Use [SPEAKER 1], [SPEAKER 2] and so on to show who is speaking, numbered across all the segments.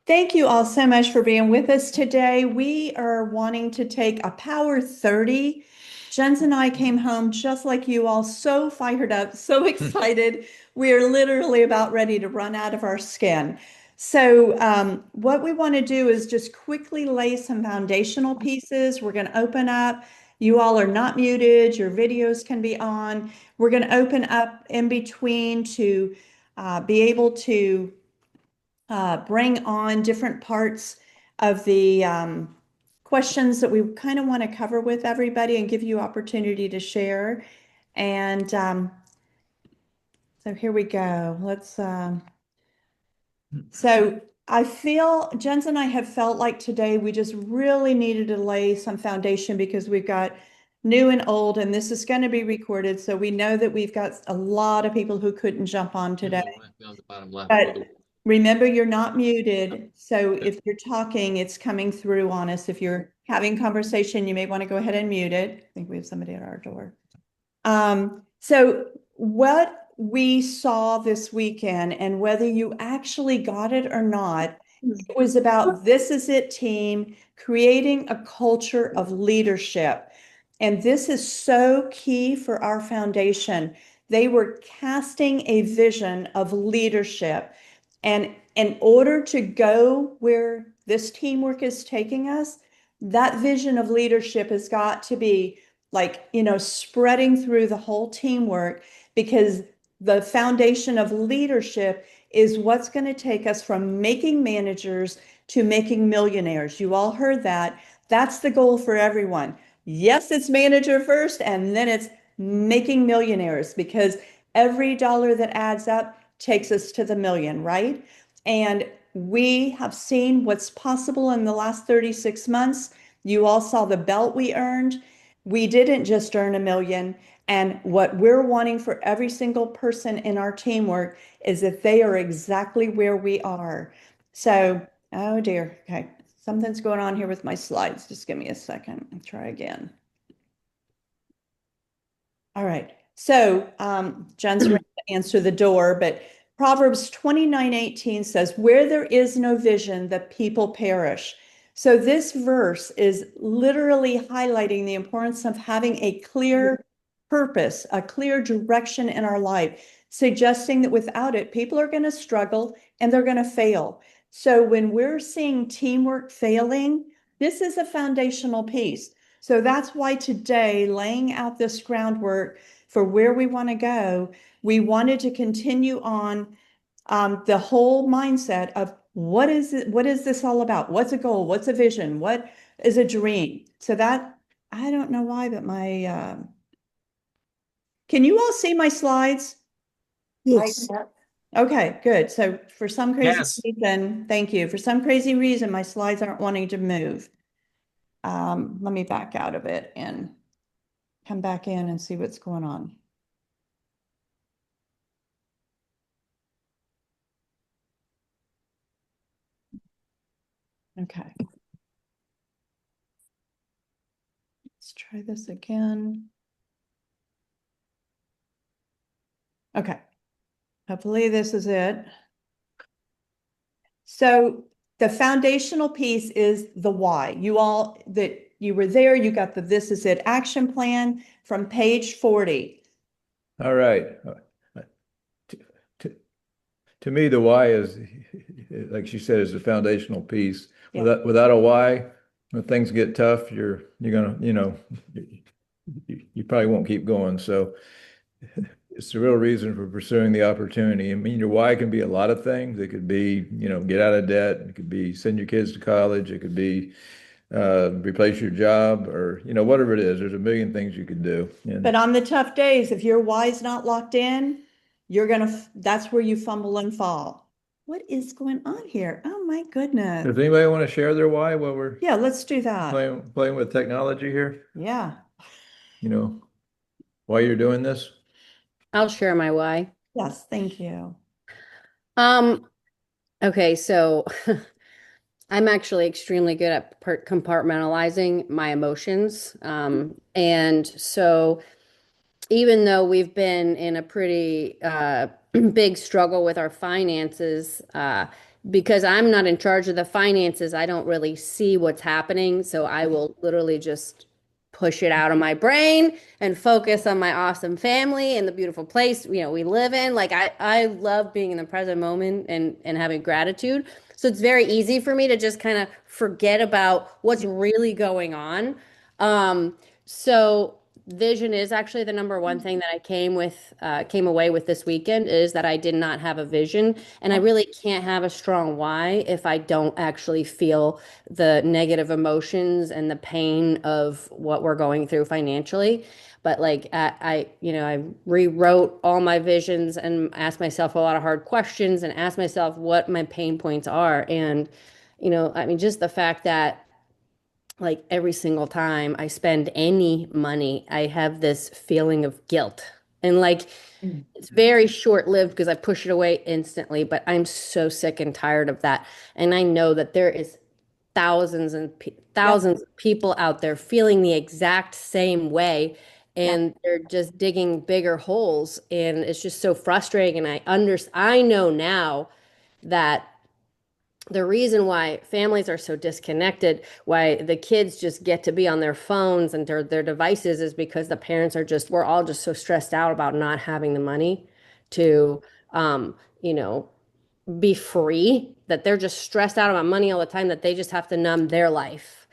[SPEAKER 1] Thank you all so much for being with us today. We are wanting to take a Power 30. Jens and I came home just like you all, so fired up, so excited. We are literally about ready to run out of our skin. So, what we want to do is just quickly lay some foundational pieces. We're going to open up. You all are not muted. Your videos can be on. We're going to open up in between to be able to bring on different parts of the questions that we kind of want to cover with everybody and give you opportunity to share. And so here we go. So I feel, Jens and I have felt like today we just really needed to lay some foundation because we've got new and old, and this is going to be recorded. So we know that we've got a lot of people who couldn't jump on
[SPEAKER 2] In the
[SPEAKER 1] today.
[SPEAKER 2] on the bottom left for the
[SPEAKER 1] But remember, you're not muted. So if you're talking, it's coming through on us. If you're having conversation, you may want to go ahead and mute it. I think we have somebody at our door. So what we saw this weekend, and whether you actually got it or not, it was about This Is It team creating a culture of leadership. And this is so key for our foundation. They were casting a vision of leadership. And in order to go where this teamwork is taking us, that vision of leadership has got to be like, spreading through the whole teamwork because the foundation of leadership is what's going to take us from making managers to making millionaires. You all heard that. That's the goal for everyone. Yes, it's manager first, and then it's making millionaires because every dollar that adds up takes us to the million, right? And we have seen what's possible in the last 36 months. You all saw the belt we earned. We didn't just earn a million. And what we're wanting for every single person in our teamwork is that they are exactly where we are. So, oh dear. Okay. Something's going on here with my slides. Just give me a second and try again. All right. So, John's ready to answer the door, but Proverbs 29:18 says, "Where there is no vision, the people perish." So this verse is literally highlighting the importance of having a clear purpose, a clear direction in our life, suggesting that without it, people are going to struggle and they're going to fail. So when we're seeing teamwork failing, this is a foundational piece. So that's why today, laying out this groundwork for where we want to go, we wanted to continue on the whole mindset of what is it, what is this all about? What's a goal? What's a vision? What is a dream? So that, I don't know why, but can you all see my slides? I,
[SPEAKER 3] Yes.
[SPEAKER 1] okay, good. So for some crazy
[SPEAKER 2] yes.
[SPEAKER 1] reason, thank you. For some crazy reason, my slides aren't wanting to move. Let me back out of it and come back in and see what's going on. Okay, let's try this again. Okay, hopefully this is it. So the foundational piece is the why. You all that you were there, you got the This Is It action plan from page 40.
[SPEAKER 4] All right. To, to, to me, the why is, like she said, is the foundational piece.
[SPEAKER 1] Yeah.
[SPEAKER 4] Without a why, when things get tough, you're gonna, you probably won't keep going. So it's the real reason for pursuing the opportunity. I mean, your why can be a lot of things. It could be, get out of debt. It could be send your kids to college. It could be replace your job, or whatever it is. There's a million things you could do.
[SPEAKER 1] But on the tough days, if your why's not locked in, that's where you fumble and fall. What is going on here? Oh my goodness.
[SPEAKER 4] Does anybody want to share their why while we're
[SPEAKER 1] Yeah, let's do that.
[SPEAKER 4] playing with technology here?
[SPEAKER 1] Yeah.
[SPEAKER 4] You know, why you're doing this?
[SPEAKER 3] I'll share my why.
[SPEAKER 1] Yes, thank you.
[SPEAKER 3] Um, okay, so I'm actually extremely good at compartmentalizing my emotions. And so even though we've been in a pretty big struggle with our finances, because I'm not in charge of the finances, I don't really see what's happening. So I will literally just push it out of my brain and focus on my awesome family and the beautiful place, we live in. Like I love being in the present moment and having gratitude. So it's very easy for me to just kind of forget about what's really going on. So vision is actually the number one thing that I came away with this weekend, is that I did not have a vision, and I really can't have a strong why if I don't actually feel the negative emotions and the pain of what we're going through financially. But like I rewrote all my visions and asked myself a lot of hard questions and asked myself what my pain points are. And, I mean, just the fact that like every single time I spend any money, I have this feeling of guilt. And like it's very short-lived because I push it away instantly, but I'm so sick and tired of that. And I know that there is
[SPEAKER 1] Yep,
[SPEAKER 3] thousands of people out there feeling the exact same way,
[SPEAKER 1] yep,
[SPEAKER 3] and they're just digging bigger holes, and it's just so frustrating. And I know now that the reason why families are so disconnected, why the kids just get to be on their phones and their devices, is because the parents are just, we're all just so stressed out about not having the money to, um, you know, be free, that they're just stressed out about money all the time, that they just have to numb their life.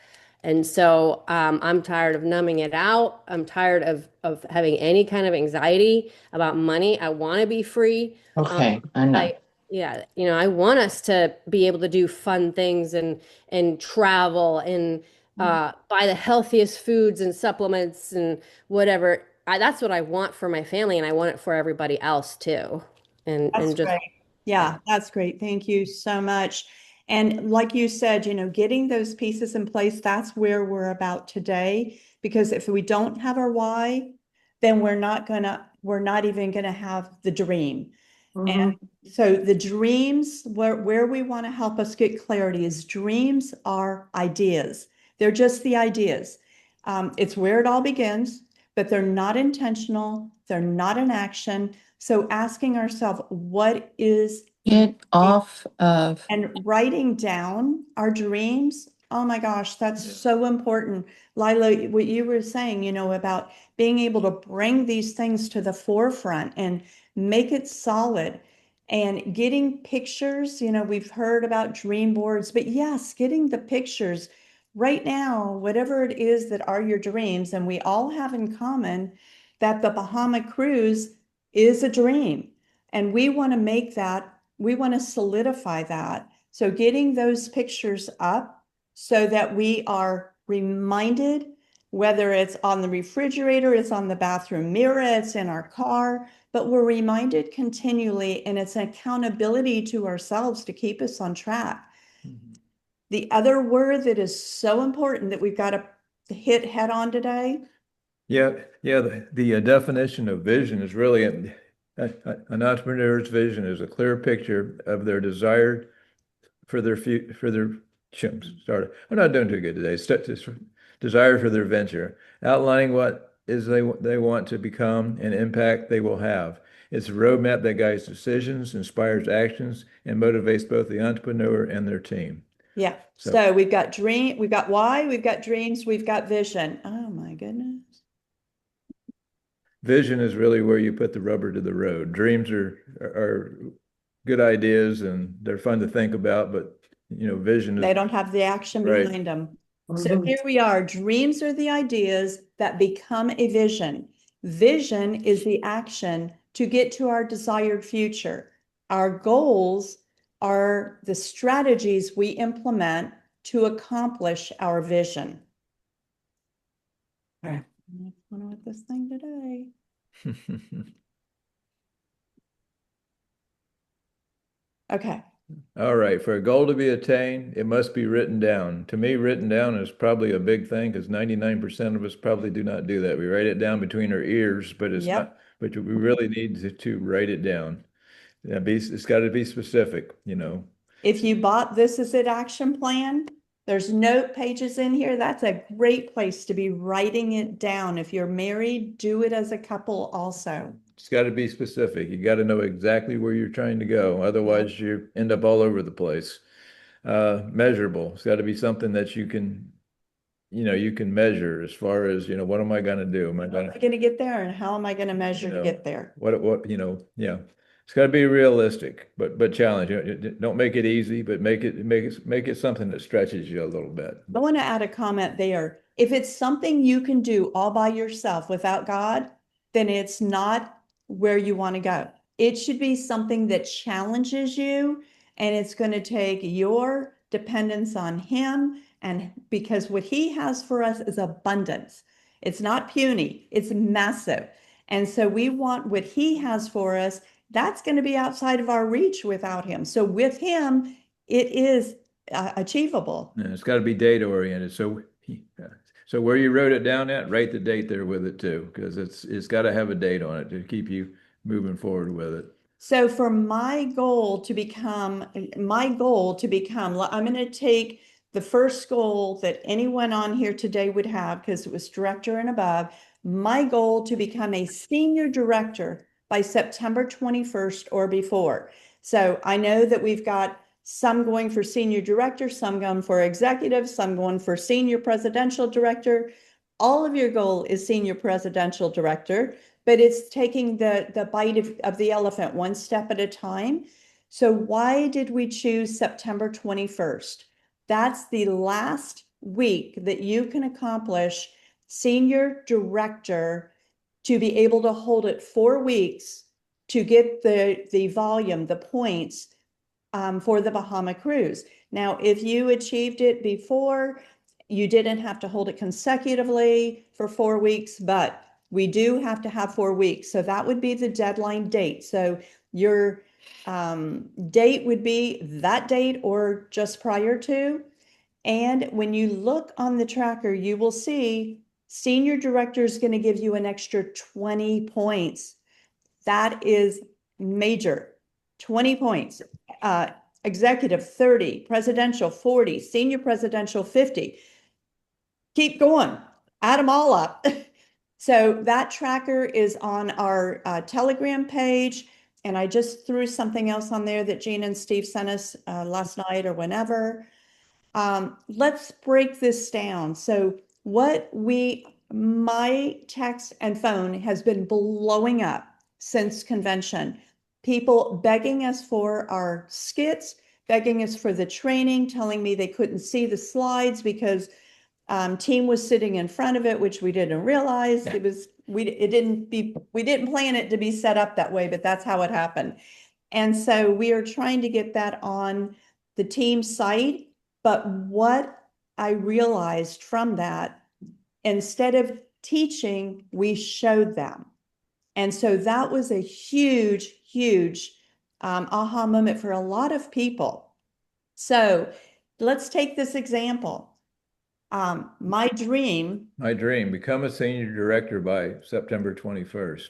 [SPEAKER 3] And so I'm tired of numbing it out. I'm tired of having any kind of anxiety about money. I want to be free. Um,
[SPEAKER 2] Okay, I know.
[SPEAKER 3] I yeah, I want us to be able to do fun things and travel and buy the healthiest foods and supplements and whatever. That's what I want for my family, and I want it for everybody else too.
[SPEAKER 1] that's
[SPEAKER 3] And just
[SPEAKER 1] great. Yeah, that's great. Thank you so much. And like you said, getting those pieces in place, that's where we're about today. Because if we don't have our why, then we're not even gonna have the dream. And
[SPEAKER 2] Mhm.
[SPEAKER 1] so the dreams, where we want to help us get clarity is dreams are ideas. They're just the ideas. It's where it all begins, but they're not intentional. They're not in action. So asking ourselves, what is,
[SPEAKER 2] Get off of,
[SPEAKER 1] and writing down our dreams. Oh my gosh, that's so important. Lila, what you were saying, about being able to bring these things to the forefront and make it solid and getting pictures. We've heard about dream boards, but yes, getting the pictures right now, whatever it is that are your dreams. And we all have in common that the Bahama cruise is a dream. And we want to make that, we want to solidify that. So getting those pictures up so that we are reminded, whether it's on the refrigerator, it's on the bathroom mirror, it's in our car, but we're reminded continually, and it's an accountability to ourselves to keep us on track. The other word that is so important that we've got to hit head on today.
[SPEAKER 4] Yeah, yeah. The definition of vision is really an entrepreneur's vision is a clear picture of their desire for their start. I'm not doing too good today. Desire for their venture, outlining what is they want to become and impact they will have. It's a roadmap that guides decisions, inspires actions, and motivates both the entrepreneur and their team.
[SPEAKER 1] Yeah.
[SPEAKER 4] So
[SPEAKER 1] So we've got dream, we've got why, we've got dreams, we've got vision. Oh my goodness.
[SPEAKER 4] vision is really where you put the rubber to the road. Dreams are good ideas and they're fun to think about, but vision
[SPEAKER 1] They
[SPEAKER 4] is
[SPEAKER 1] don't have the action
[SPEAKER 4] right.
[SPEAKER 1] behind them. So here we are. Dreams are the ideas that become a vision. Vision is the action to get to our desired future. Our goals are the strategies we implement to accomplish our vision.
[SPEAKER 2] Right.
[SPEAKER 1] I'm fun with this thing today. Okay.
[SPEAKER 4] All right, for a goal to be attained, it must be written down. To me, written down is probably a big thing because 99% of us probably do not do that. We write it down between our ears, but it's
[SPEAKER 1] Yep.
[SPEAKER 4] not, but we really need to write it down. Yeah, it's got to be specific.
[SPEAKER 1] If you bought This Is It action plan, There's note pages in here. That's a great place to be writing it down. If you're married, do it as a couple also.
[SPEAKER 4] It's got to be specific. You got to know exactly where you're trying to go. Otherwise, you end up all over the place. Measurable. It's got to be something that you can, you can measure as far as, what am I going to do? Am I
[SPEAKER 1] How
[SPEAKER 4] going
[SPEAKER 1] am I
[SPEAKER 4] to,
[SPEAKER 1] going to get there and how am I going to measure
[SPEAKER 4] You
[SPEAKER 1] to
[SPEAKER 4] know,
[SPEAKER 1] get there?
[SPEAKER 4] yeah. It's got to be realistic, but challenge. Don't make it easy, but make it something that stretches you a little bit.
[SPEAKER 1] I want to add a comment there. If it's something you can do all by yourself without God, then it's not where you want to go. It should be something that challenges you, and it's going to take your dependence on Him. And because what He has for us is abundance, it's not puny, it's massive. And so we want what He has for us. That's going to be outside of our reach without Him. So with Him, it is achievable.
[SPEAKER 4] And it's got to be date oriented. So where you wrote it down at, write the date there with it too, because it's got to have a date on it to keep you moving forward with it.
[SPEAKER 1] So for my goal to become, I'm going to take the first goal that anyone on here today would have, because it was director and above, my goal to become a senior director by September 21st or before. So I know that we've got some going for senior director, some going for executive, some going for senior presidential director. All of your goal is senior presidential director, but it's taking the bite of the elephant one step at a time. So why did we choose September 21st? That's the last week that you can accomplish senior director, to be able to hold it 4 weeks to get the volume, the points for the Bahama cruise. Now, if you achieved it before, you didn't have to hold it consecutively for 4 weeks, but we do have to have 4 weeks. So that would be the deadline date. So your date would be that date or just prior to. And when you look on the tracker, you will see senior director is going to give you an extra 20 points. That is major. 20 points. Executive 30, presidential 40, senior presidential 50. Keep going. Add them all up. So that tracker is on our Telegram page. And I just threw something else on there that Gina and Steve sent us last night or whenever. Let's break this down. So my text and phone has been blowing up since convention. People begging us for our skits, begging us for the training, telling me they couldn't see the slides because team was sitting in front of it, which we didn't realize. We didn't plan it to be set up that way, but that's how it happened. And so we are trying to get that on the team site. But what I realized from that, instead of teaching, we showed them. And so that was a huge, huge aha moment for a lot of people. So let's take this example. My dream,
[SPEAKER 4] Become a senior director by September 21st.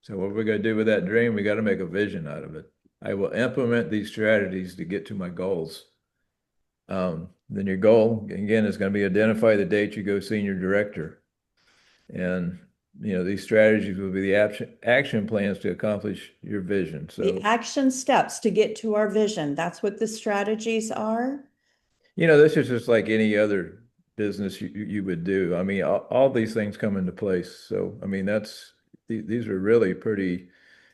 [SPEAKER 4] So what we're going to do with that dream, we got to make a vision out of it. I will implement these strategies to get to my goals. Then your goal, again, is going to be identify the date you go senior director. And, these strategies will be the action plans to accomplish your vision. So
[SPEAKER 1] the action steps to get to our vision. That's what the strategies are.
[SPEAKER 4] this is just like any other business you would do. I mean, all these things come into place. So, I mean, these are really pretty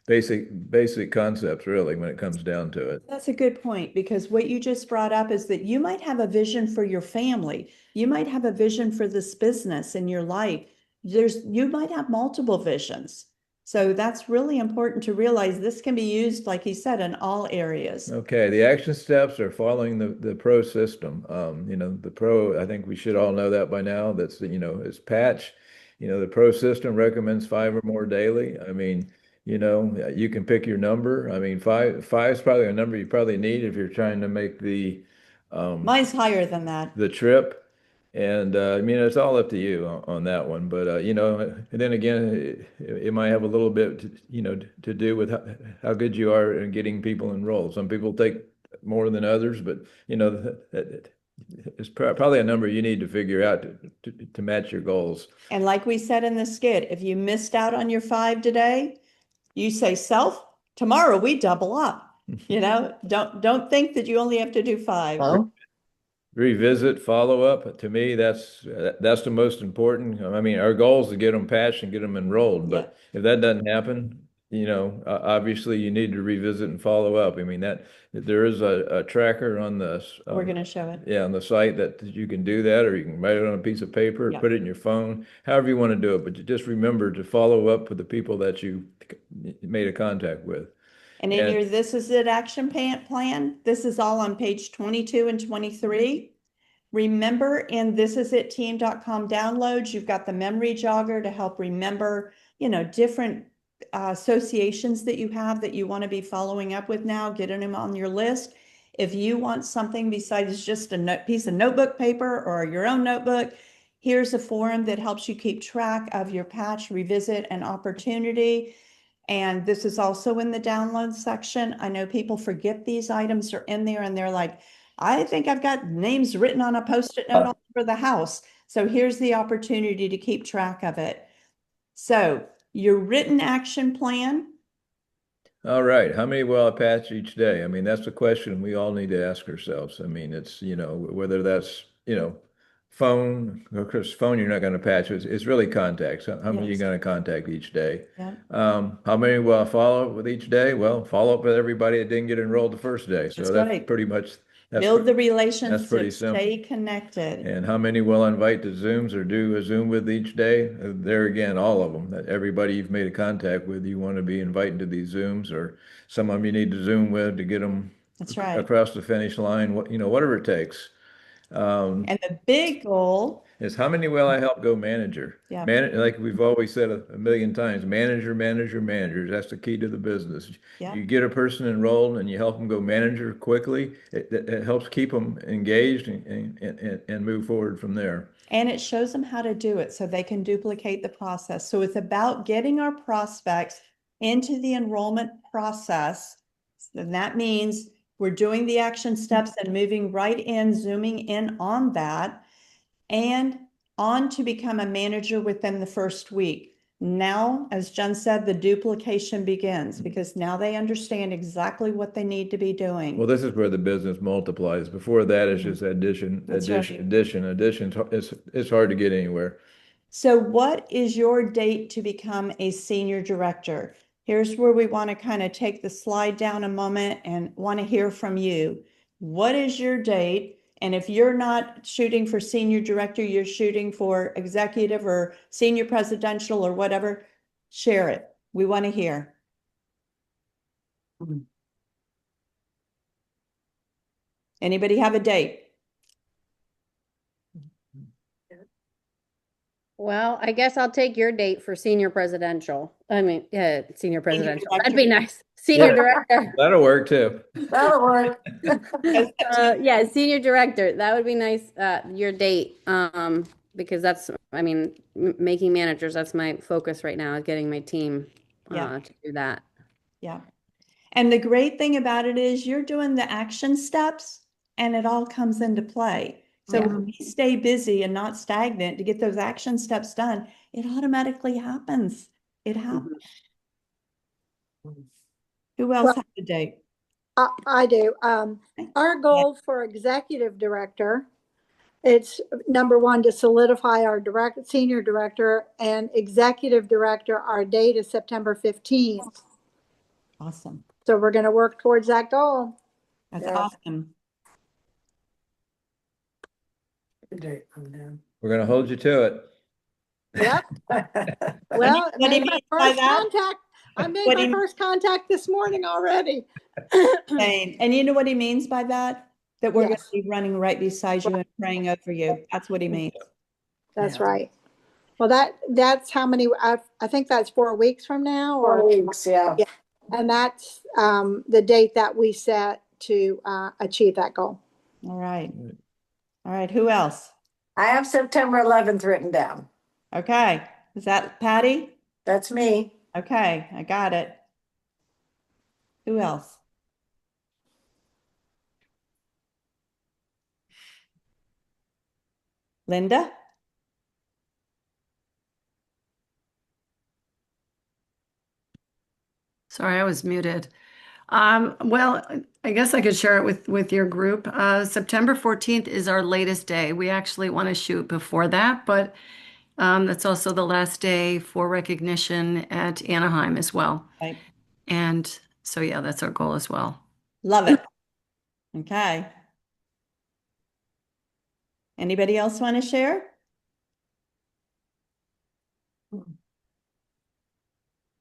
[SPEAKER 4] basic concepts, really, when it comes down to it.
[SPEAKER 1] That's a good point, because what you just brought up is that you might have a vision for your family. You might have a vision for this business in your life. You might have multiple visions. So that's really important to realize. This can be used, like you said, in all areas.
[SPEAKER 4] Okay, the action steps are following the PRO system. The PRO, I think we should all know that by now. That's, it's patch. The PRO system recommends 5 or more daily. I mean, you can pick your number. I mean, five is probably a number you probably need if you're trying to make the
[SPEAKER 1] Mine's higher than that.
[SPEAKER 4] the trip. And I mean, it's all up to you on that one. But and then again, it might have a little bit to do with how good you are in getting people enrolled. Some people take more than others, but it's probably a number you need to figure out to match your goals.
[SPEAKER 1] And like we said in the skit, if you missed out on your 5 today, you say self, tomorrow we double up. You know, don't think that you only have to do 5.
[SPEAKER 2] Well,
[SPEAKER 4] Revisit, follow up. To me, that's the most important. I mean, our goal is to get them patched and get them enrolled. But if that doesn't happen, obviously you need to revisit and follow up. I mean, that there is a tracker on this.
[SPEAKER 1] We're going to show it.
[SPEAKER 4] Yeah, on the site that you can do that, or you can write it on a piece of paper,
[SPEAKER 1] Yeah.
[SPEAKER 4] put it in your phone, however you want to do it. But you just remember to follow up with the people that you made a contact with.
[SPEAKER 1] And in
[SPEAKER 4] And-
[SPEAKER 1] your This Is It action plan, this is all on page 22 and 23. Remember, in thisisitteam.com downloads, you've got the memory jogger to help remember, different associations that you have that you want to be following up with now, getting them on your list. If you want something besides just a piece of notebook paper or your own notebook, here's a forum that helps you keep track of your patch, revisit, and opportunity. And this is also in the download section. I know people forget these items are in there and they're like, I think I've got names written on a Post-it note all over the house. So here's the opportunity to keep track of it. So your written action plan.
[SPEAKER 4] All right. How many will I patch each day? I mean, that's a question we all need to ask ourselves. I mean, it's, whether that's, phone, of course, phone you're not going to patch. It's really contacts. How many are you
[SPEAKER 1] Yes.
[SPEAKER 4] going to contact each day?
[SPEAKER 1] Yeah.
[SPEAKER 4] How many will I follow up with each day? Well, follow up with everybody that didn't get enrolled the first day. So
[SPEAKER 1] That's
[SPEAKER 4] that's
[SPEAKER 1] right.
[SPEAKER 4] pretty much,
[SPEAKER 1] Build the
[SPEAKER 4] pretty
[SPEAKER 1] relationships,
[SPEAKER 4] simple.
[SPEAKER 1] stay connected.
[SPEAKER 4] And how many will I invite to Zooms or do a Zoom with each day? There again, all of them. That everybody you've made a contact with, you want to be inviting to these Zooms, or some of them you need to Zoom with to get them
[SPEAKER 1] That's right.
[SPEAKER 4] across the finish line. Whatever it takes.
[SPEAKER 1] And the big goal,
[SPEAKER 4] Is how many will I help go manager?
[SPEAKER 1] Yeah.
[SPEAKER 4] Like we've always said a million times, manager, manager, managers. That's the key to the business.
[SPEAKER 1] Yeah.
[SPEAKER 4] You get a person enrolled and you help them go manager quickly. It helps keep them engaged and move forward from there.
[SPEAKER 1] and it shows them how to do it so they can duplicate the process. So it's about getting our prospects into the enrollment process. And that means we're doing the action steps and moving right in, zooming in on that, and on to become a manager within the first week. Now, as Jen said, the duplication begins because now they understand exactly what they need to be doing.
[SPEAKER 4] Well, this is where the business multiplies. Before that, it's just addition,
[SPEAKER 1] That's right.
[SPEAKER 4] addition. It's hard to get anywhere.
[SPEAKER 1] So what is your date to become a senior director? Here's where we want to kind of take the slide down a moment and want to hear from you. What is your date? And if you're not shooting for senior director, you're shooting for executive or senior presidential or whatever, share it. We want to hear. Anybody have a date?
[SPEAKER 3] Well, I guess I'll take your date for senior presidential. Senior presidential. That'd be
[SPEAKER 1] director.
[SPEAKER 3] nice. Senior director.
[SPEAKER 4] That'll work too.
[SPEAKER 2] that'll work.
[SPEAKER 3] Yeah, senior director. That would be nice. Your date. Because that's, making managers, that's my focus right now, is getting my team
[SPEAKER 1] Yeah.
[SPEAKER 3] to do that.
[SPEAKER 1] Yeah. And the great thing about it is you're doing the action steps and it all comes into play. So
[SPEAKER 3] Yeah.
[SPEAKER 1] when we stay busy and not stagnant to get those action steps done, it automatically happens. It happens. Who else
[SPEAKER 5] Well-
[SPEAKER 1] has a date?
[SPEAKER 5] I do. Our goal for executive director, it's number one, to solidify our senior director, and executive director, our date is September 15th.
[SPEAKER 1] Awesome.
[SPEAKER 5] So we're going to work towards that goal.
[SPEAKER 1] That's
[SPEAKER 2] Yeah.
[SPEAKER 1] awesome.
[SPEAKER 4] We're going to hold you to it.
[SPEAKER 5] Yep. Well, I
[SPEAKER 1] What do you
[SPEAKER 5] made my
[SPEAKER 1] mean by
[SPEAKER 5] first
[SPEAKER 1] that?
[SPEAKER 5] contact. I made
[SPEAKER 1] What do
[SPEAKER 5] my
[SPEAKER 1] you-
[SPEAKER 5] first contact this morning already.
[SPEAKER 1] Same. And you know what he means by that? That we're going to
[SPEAKER 5] Yes.
[SPEAKER 1] be running right beside you and praying over you. That's what he means.
[SPEAKER 5] That's right. Well, that's how many, I think that's 4 weeks from now,
[SPEAKER 2] 4
[SPEAKER 5] or,
[SPEAKER 2] weeks, yeah.
[SPEAKER 5] and that's the date that we set to achieve that goal.
[SPEAKER 1] All right. All right. Who else?
[SPEAKER 2] I have September 11th written down.
[SPEAKER 1] Okay. Is that Patty?
[SPEAKER 2] That's me.
[SPEAKER 1] Okay, I got it. Who else? Linda?
[SPEAKER 6] Sorry, I was muted. Well, I guess I could share it with your group. September 14th is our latest day. We actually want to shoot before that, but that's also the last day for recognition at Anaheim as well.
[SPEAKER 1] Right.
[SPEAKER 6] And so, yeah, that's our goal as well.
[SPEAKER 1] Love it. Okay. Anybody else want to share?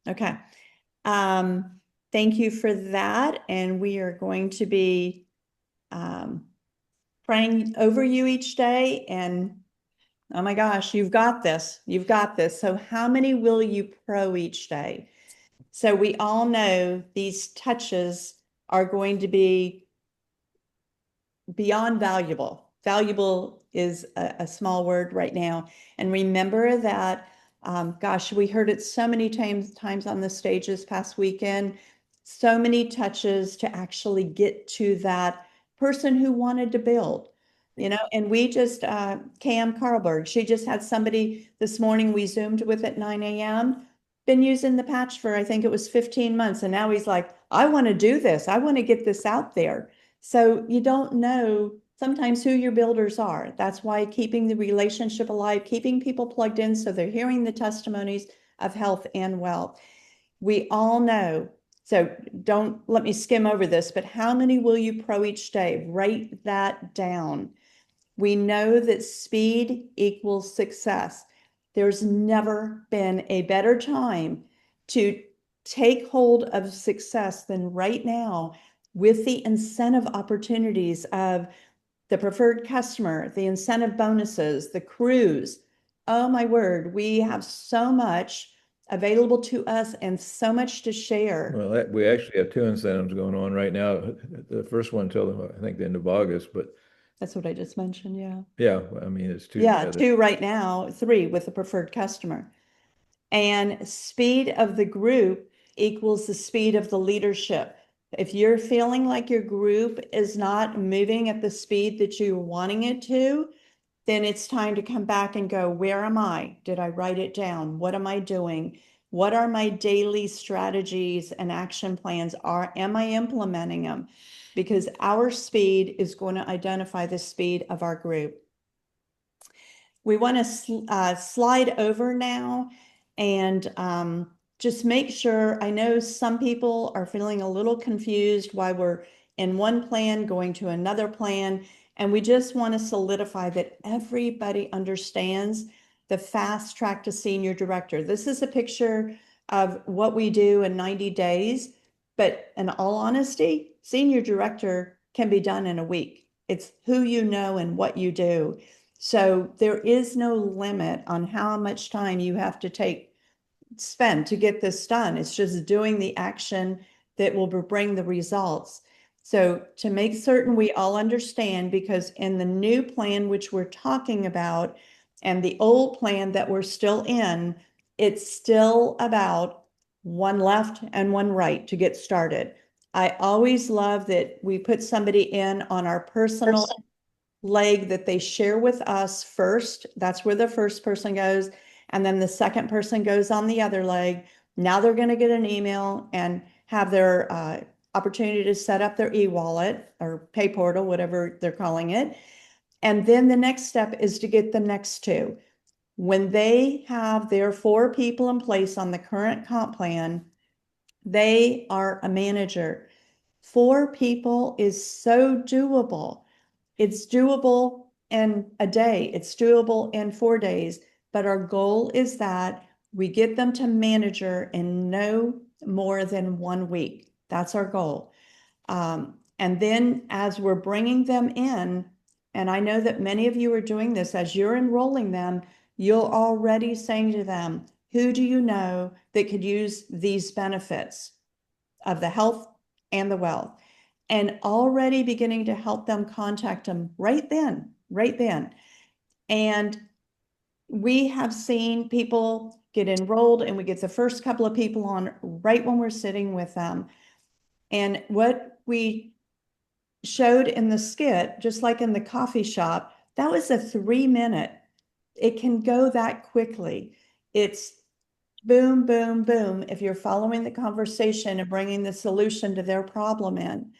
[SPEAKER 1] Okay. Thank you for that. And we are going to be praying over you each day. And oh my gosh, you've got this. You've got this. So how many will you pro each day? So we all know these touches are going to be beyond valuable. Valuable is a small word right now. And remember that, gosh, we heard it so many times on the stage this past weekend, so many touches to actually get to that person who wanted to build, you know, and we just, Cam Carlberg, she just had somebody this morning we Zoomed with at 9 a.m., been using the patch for, I think it was 15 months. And now he's like, I want to do this. I want to get this out there. So you don't know sometimes who your builders are. That's why keeping the relationship alive, keeping people plugged in so they're hearing the testimonies of health and wealth. We all know, so don't let me skim over this, but how many will you pro each day? Write that down. We know that speed equals success. There's never been a better time to take hold of success than right now with the incentive opportunities of the preferred customer, the incentive bonuses, the cruise. Oh my word, we have so much available to us and so much to share.
[SPEAKER 4] Well, we actually have two incentives going on right now. The first one till I think the end of August, but
[SPEAKER 1] That's what I just mentioned, yeah.
[SPEAKER 4] yeah, I mean, it's two
[SPEAKER 1] Yeah,
[SPEAKER 4] together.
[SPEAKER 1] 2 right now, 3 with the preferred customer. And speed of the group equals the speed of the leadership. If you're feeling like your group is not moving at the speed that you're wanting it to, then it's time to come back and go, where am I? Did I write it down? What am I doing? What are my daily strategies and action plans? Am I implementing them? Because our speed is going to identify the speed of our group. We want to slide over now and just make sure, I know some people are feeling a little confused why we're in one plan going to another plan. And we just want to solidify that everybody understands the fast track to senior director. This is a picture of what we do in 90 days, but in all honesty, senior director can be done in a week. It's who you know and what you do. So there is no limit on how much time you have to spend to get this done. It's just doing the action that will bring the results. So to make certain we all understand, because in the new plan, which we're talking about, and the old plan that we're still in, it's still about one left and one right to get started. I always love that we put somebody in on our personal leg that they share with us first. That's where the first person goes. And then the second person goes on the other leg. Now they're going to get an email and have their opportunity to set up their e-wallet or pay portal, whatever they're calling it. And then the next step is to get the next two. When they have their 4 people in place on the current comp plan, they are a manager. 4 people is so doable. It's doable in a day. It's doable in 4 days. But our goal is that we get them to manager in no more than 1 week. That's our goal. And then as we're bringing them in, and I know that many of you are doing this, as you're enrolling them, you're already saying to them, who do you know that could use these benefits of the health and the wealth? And already beginning to help them contact them right then. And we have seen people get enrolled and we get the first couple of people on right when we're sitting with them. And what we showed in the skit, just like in the coffee shop, That was a 3-minute. It can go that quickly. It's boom, boom, boom, if you're following the conversation and bringing the solution to their problem in.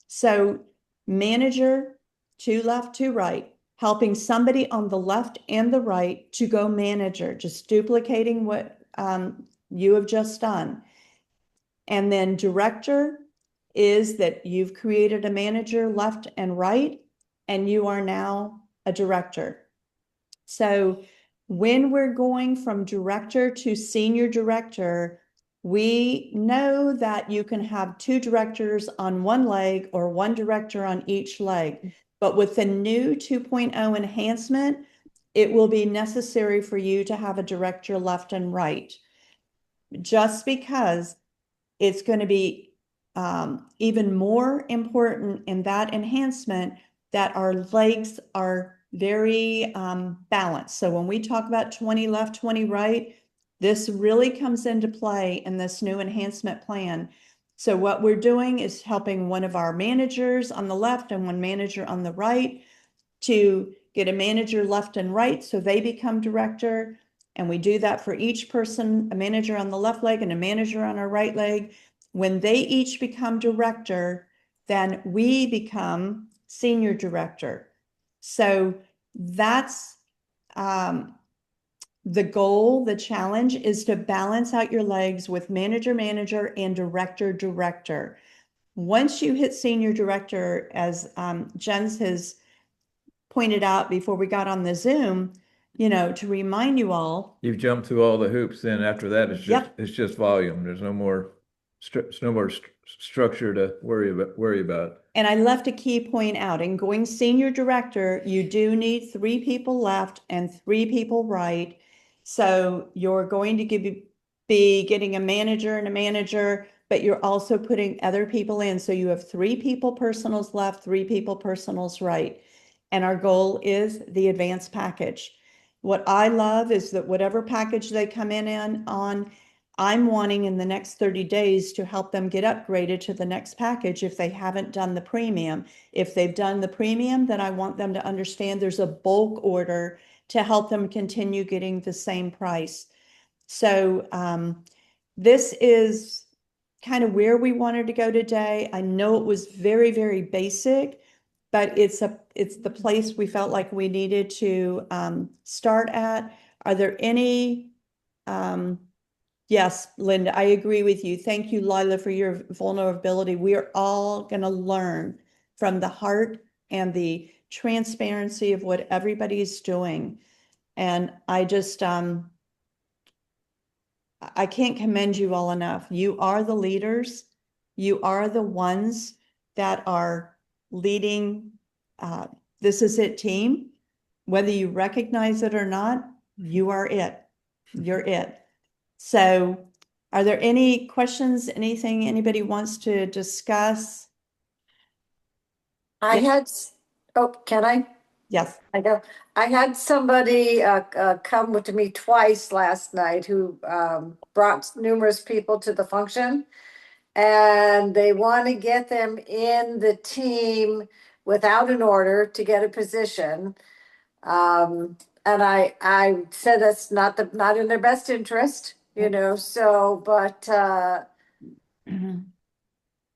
[SPEAKER 1] So manager, to left, to right, helping somebody on the left and the right to go manager, just duplicating what you have just done. And then director is that you've created a manager left and right, and you are now a director. So when we're going from director to senior director, we know that you can have 2 directors on one leg or 1 director on each leg. But with the new 2.0 enhancement, it will be necessary for you to have a director left and right. Just because it's going to be even more important in that enhancement that our legs are very balanced. So when we talk about 20 left, 20 right, this really comes into play in this new enhancement plan. So what we're doing is helping one of our managers on the left and 1 manager on the right to get a manager left and right so they become director. And we do that for each person, a manager on the left leg and a manager on our right leg. When they each become director, then we become senior director. So that's the goal. The challenge is to balance out your legs with manager, manager, and director, director. Once you hit senior director, as Jens has pointed out before we got on the Zoom, to remind you all.
[SPEAKER 4] You've jumped through all the hoops, then after that,
[SPEAKER 1] Yep.
[SPEAKER 4] it's just volume. There's no more structure to worry about.
[SPEAKER 1] And I left a key point out. In going senior director, you do need 3 people left and 3 people right. So you're going to be getting a manager and a manager, but you're also putting other people in. So you have 3 people personals left, 3 people personals right. And our goal is the advanced package. What I love is that whatever package they come in on, I'm wanting in the next 30 days to help them get upgraded to the next package if they haven't done the premium. If they've done the premium, then I want them to understand there's a bulk order to help them continue getting the same price. So this is kind of where we wanted to go today. I know it was very, very basic, but it's the place we felt like we needed to start at. Are there any yes, Linda, I agree with you. Thank you, Lila, for your vulnerability. We are all going to learn from the heart and the transparency of what everybody's doing. And I just, I can't commend you all enough. You are the leaders. You are the ones that are leading This Is It team. Whether you recognize it or not, you are it. You're it. So are there any questions, anything anybody wants to discuss?
[SPEAKER 2] I had, can I?
[SPEAKER 1] Yes.
[SPEAKER 2] I know. I had somebody come to me twice last night who brought numerous people to the function. And they want to get them in the team without an order to get a position. And I said that's not in their best interest, so, but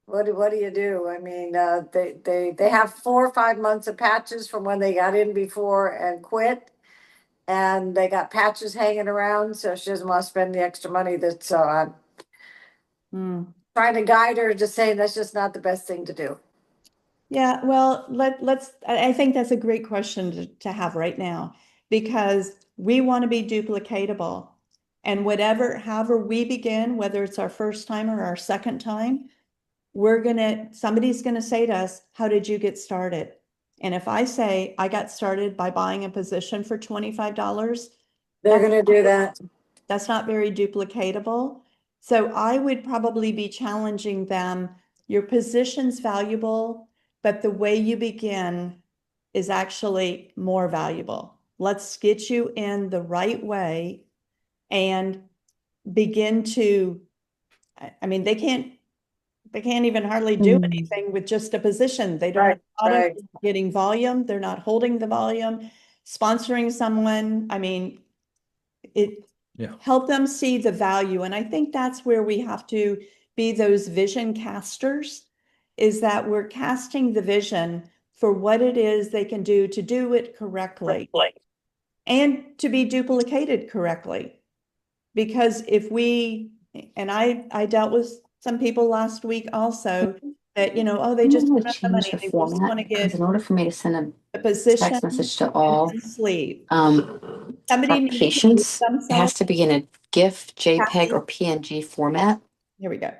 [SPEAKER 2] what do you do? I mean, they have 4 or 5 months of patches from when they got in before and quit. And they got patches hanging around, so she doesn't want to spend the extra money so I'm trying to guide her to say that's just not the best thing to do.
[SPEAKER 1] Yeah, well, I think that's a great question to have right now, because we want to be duplicatable. And however we begin, whether it's our first time or our second time, somebody's going to say to us, how did you get started? And if I say I got started by buying a position for $25,
[SPEAKER 2] They're going to do that.
[SPEAKER 1] That's not very duplicatable. So I would probably be challenging them. Your position's valuable, but the way you begin is actually more valuable. Let's get you in the right way and begin to, I mean, they can't they can't even hardly do
[SPEAKER 3] Mm.
[SPEAKER 1] anything with just a position. They don't have
[SPEAKER 2] Right,
[SPEAKER 1] audience,
[SPEAKER 2] right.
[SPEAKER 1] they're not getting volume, they're not holding the volume, sponsoring someone. I mean, it
[SPEAKER 4] Yeah.
[SPEAKER 1] help them see the value. And I think that's where we have to be those vision casters, is that we're casting the vision for what it is they can do to do it correctly and to be duplicated correctly. Because if we, and I dealt with some people last week also that, you know, oh, they
[SPEAKER 7] I'm
[SPEAKER 1] just
[SPEAKER 7] gonna
[SPEAKER 1] don't have the
[SPEAKER 7] change
[SPEAKER 1] money.
[SPEAKER 7] the
[SPEAKER 1] They just want
[SPEAKER 7] format
[SPEAKER 1] to
[SPEAKER 7] because
[SPEAKER 1] get
[SPEAKER 7] in order for me to send
[SPEAKER 1] a
[SPEAKER 7] a
[SPEAKER 1] position
[SPEAKER 7] text message to
[SPEAKER 1] and
[SPEAKER 7] all
[SPEAKER 1] a sleeve.
[SPEAKER 7] for
[SPEAKER 1] Somebody needs to move
[SPEAKER 7] patients, it
[SPEAKER 1] themselves.
[SPEAKER 7] has to be in a GIF, JPEG,
[SPEAKER 1] Happy.
[SPEAKER 7] or PNG format.
[SPEAKER 1] Here we go.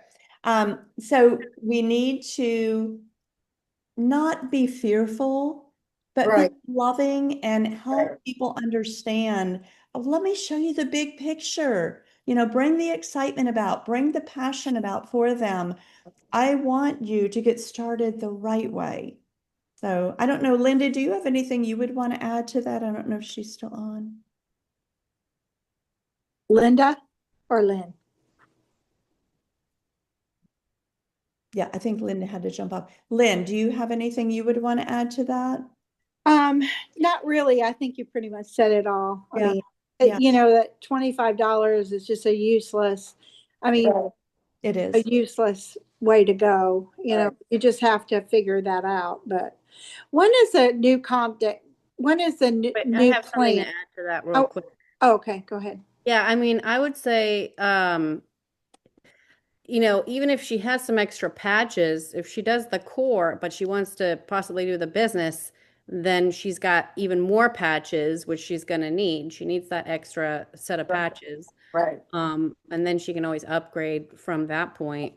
[SPEAKER 1] So we need to not be fearful, but be
[SPEAKER 2] Right.
[SPEAKER 1] loving and help
[SPEAKER 2] Right.
[SPEAKER 1] people understand. Oh, let me show you the big picture. You know, bring the excitement about, bring the passion about for them. I want you to get started the right way. So I don't know, Linda, do you have anything you would want to add to that? I don't know if she's still on.
[SPEAKER 5] Linda or Lynn?
[SPEAKER 1] Yeah, I think Linda had to jump off. Lynn, do you have anything you would want to add to that?
[SPEAKER 5] Not really. I think you pretty much said it all. I
[SPEAKER 1] Yeah,
[SPEAKER 5] mean,
[SPEAKER 1] yeah.
[SPEAKER 5] you know, that $25 is just a useless, I mean,
[SPEAKER 2] Right.
[SPEAKER 1] It
[SPEAKER 5] a
[SPEAKER 1] is.
[SPEAKER 5] useless way to go. You know,
[SPEAKER 2] Right.
[SPEAKER 5] you just have to figure that out. But when is the new comp day? When is the
[SPEAKER 3] Wait, I
[SPEAKER 5] new
[SPEAKER 3] have something to
[SPEAKER 5] plan?
[SPEAKER 3] add to that real
[SPEAKER 5] Oh,
[SPEAKER 3] quick.
[SPEAKER 5] okay, go ahead.
[SPEAKER 3] Yeah, I mean, I would say, you know, even if she has some extra patches, if she does the core, but she wants to possibly do the business, then she's got even more patches, which she's going to need. She needs that extra set of patches.
[SPEAKER 2] Right.
[SPEAKER 3] And then she can always upgrade from that point.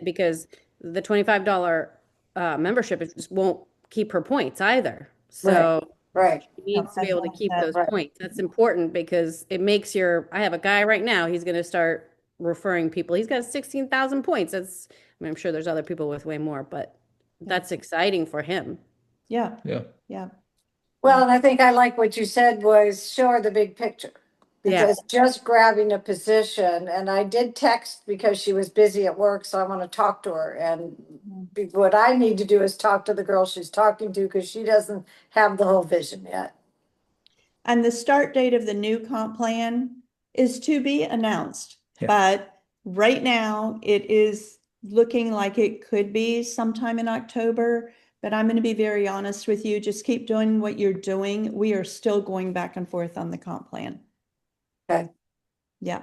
[SPEAKER 3] Because the $25 membership just won't keep her points either. So
[SPEAKER 2] Right.
[SPEAKER 3] she needs to be able to keep those
[SPEAKER 2] Right.
[SPEAKER 3] points. That's important because it makes I have a guy right now, he's going to start referring people. He's got 16,000 points. I mean, I'm sure there's other people with way more, but that's exciting for him.
[SPEAKER 1] Yeah,
[SPEAKER 4] Yeah.
[SPEAKER 1] yeah.
[SPEAKER 2] Well, and I think I like what you said was show her the big picture.
[SPEAKER 3] Yeah.
[SPEAKER 2] Because just grabbing a position, and I did text because she was busy at work, so I want to talk to her. And what I need to do is talk to the girl she's talking to because she doesn't have the whole vision yet.
[SPEAKER 1] And the start date of the new comp plan is to be announced.
[SPEAKER 4] Yeah.
[SPEAKER 1] But right now, it is looking like it could be sometime in October. But I'm going to be very honest with you. Just keep doing what you're doing. We are still going back and forth on the comp plan.
[SPEAKER 2] Okay.
[SPEAKER 1] Yeah.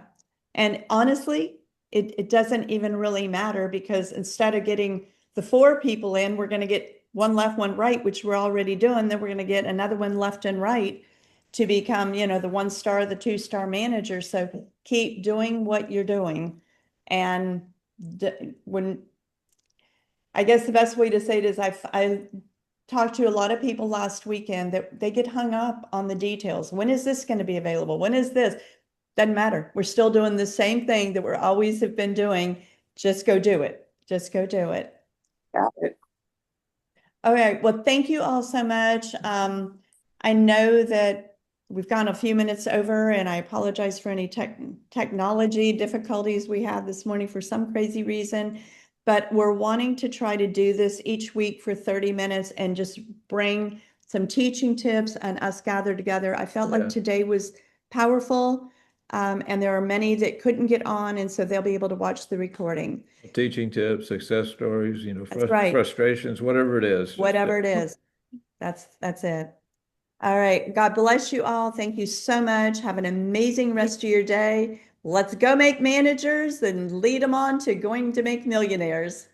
[SPEAKER 1] And honestly, it doesn't even really matter because instead of getting the 4 people in, we're going to get one left, one right, which we're already doing. Then we're going to get another one left and right to become, you know, the 1-star, the 2-star manager. So keep doing what you're doing. And I guess the best way to say it is I talked to a lot of people last weekend that they get hung up on the details. When is this going to be available? When is this? Doesn't matter. We're still doing the same thing that we're always have been doing. Just go do it. Just go do it.
[SPEAKER 2] Got it.
[SPEAKER 1] All right. Well, thank you all so much. I know that we've gone a few minutes over and I apologize for any technology difficulties we had this morning for some crazy reason, but we're wanting to try to do this each week for 30 minutes and just bring some teaching tips and us gather together. I felt like
[SPEAKER 4] Yeah.
[SPEAKER 1] today was powerful. And there are many that couldn't get on, and so they'll be able to watch the recording.
[SPEAKER 4] Teaching tips, success stories,
[SPEAKER 1] That's right.
[SPEAKER 4] frustrations, whatever it is.
[SPEAKER 1] Whatever it is. That's it. All right. God bless you all. Thank you so much. Have an amazing rest of your day. Let's go make managers and lead them on to going to make millionaires.